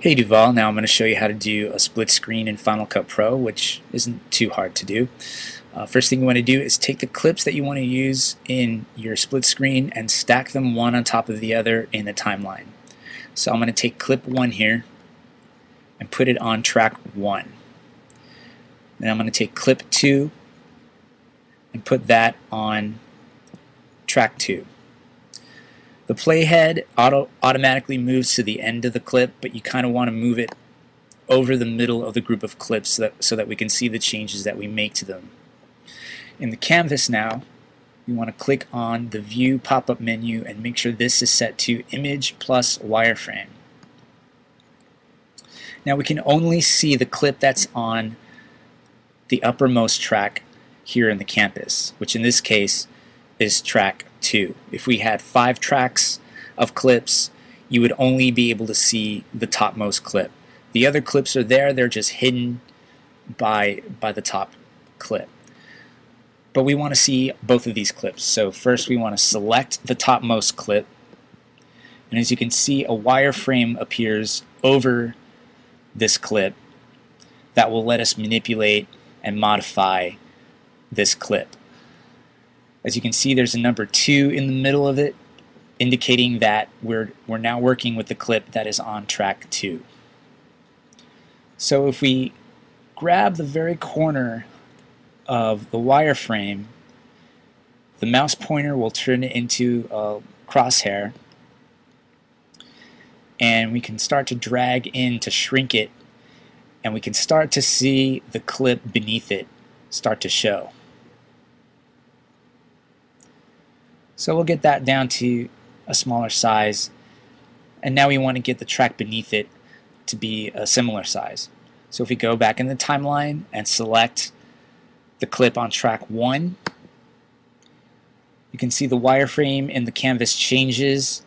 Hey Duval, now I'm going to show you how to do a split screen in Final Cut Pro, which isn't too hard to do. First thing you want to do is take the clips that you want to use in your split screen and stack them one on top of the other in the timeline. So I'm going to take clip 1 here and put it on track 1. Then I'm going to take clip 2 and put that on track 2. The playhead automatically moves to the end of the clip, but you kind of want to move it over the middle of the group of clips so that we can see the changes that we make to them. In the canvas now, we want to click on the View pop-up menu and make sure this is set to Image plus Wireframe. Now we can only see the clip that's on the uppermost track here in the canvas, which in this case is track 2. If we had 5 tracks of clips, you would only be able to see the topmost clip. The other clips are there, they're just hidden by the top clip. But we want to see both of these clips. So first we want to select the topmost clip, and as you can see, a wireframe appears over this clip that will let us manipulate and modify this clip. As you can see, there's a number 2 in the middle of it, indicating that we're now working with the clip that is on track 2. So if we grab the very corner of the wireframe, the mouse pointer will turn it into a crosshair, and we can start to drag in to shrink it, and we can start to see the clip beneath it start to show. So we'll get that down to a smaller size, and now we want to get the track beneath it to be a similar size. So if we go back in the timeline and select the clip on track 1, you can see the wireframe in the canvas changes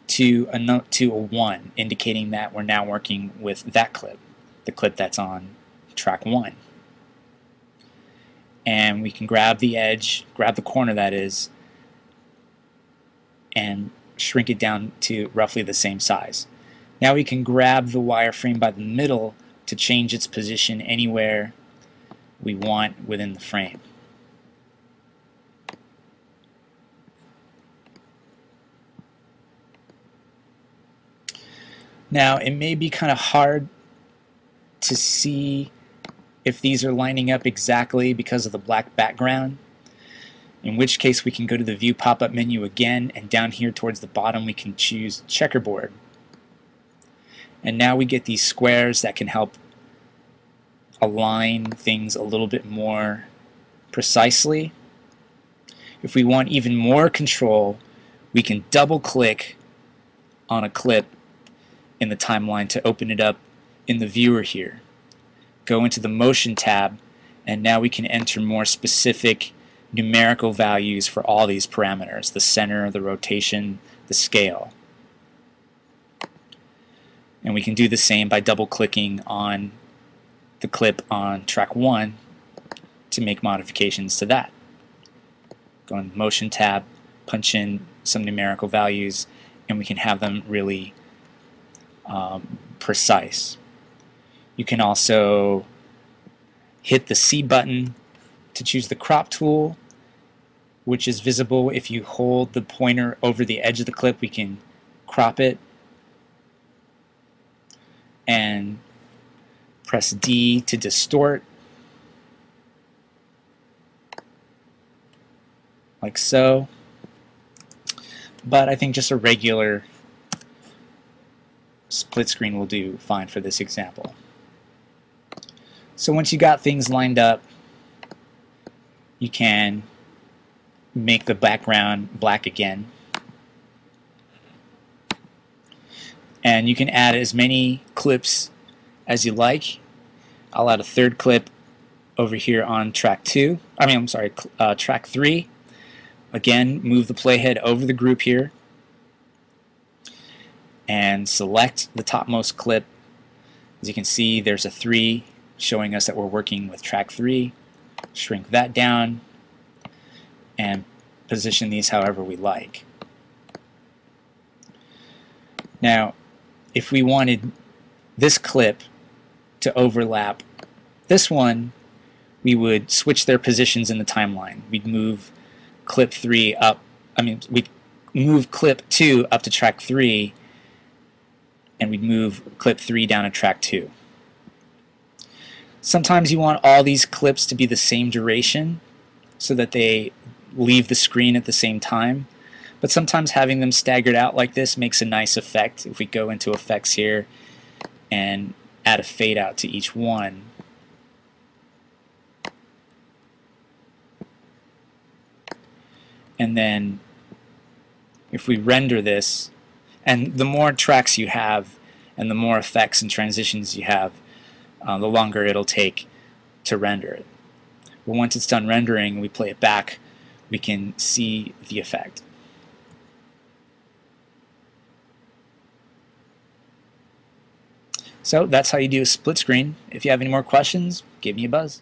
to a 1, indicating that we're now working with that clip, the clip that's on track 1. And we can grab the edge, grab the corner that is, and shrink it down to roughly the same size. Now we can grab the wireframe by the middle to change its position anywhere we want within the frame. Now it may be kind of hard to see if these are lining up exactly because of the black background, in which case we can go to the View pop-up menu again, and down here towards the bottom we can choose Checkerboard. And now we get these squares that can help align things a little bit more precisely. If we want even more control, we can double click on a clip in the timeline to open it up in the viewer here. Go into the Motion tab, and now we can enter more specific numerical values for all these parameters: the center, the rotation, the scale. And we can do the same by double clicking on the clip on track 1 to make modifications to that. Go in the Motion tab, punch in some numerical values, and we can have them really precise. You can also hit the C button to choose the crop tool, which is visible if you hold the pointer over the edge of the clip. We can crop it, and press D to distort, like so. But I think just a regular split screen will do fine for this example. So once you got things lined up, you can make the background black again, and you can add as many clips as you like. I'll add a third clip over here on track 2. Track 3. Again, move the playhead over the group here and select the topmost clip. As you can see, there's a 3 showing us that we're working with track 3. Shrink that down and position these however we like. Now, if we wanted this clip to overlap this one, we would switch their positions in the timeline. We'd move clip 3 up, we'd move clip 2 up to track 3, and we'd move clip 3 down to track 2. Sometimes you want all these clips to be the same duration so that they leave the screen at the same time. But sometimes having them staggered out like this makes a nice effect. If we go into effects here and add a fade out to each one, and then if we render this, and the more tracks you have and the more effects and transitions you have, the longer it'll take to render it. But once it's done rendering, we play it back, we can see the effect. So that's how you do a split screen. If you have any more questions, give me a buzz.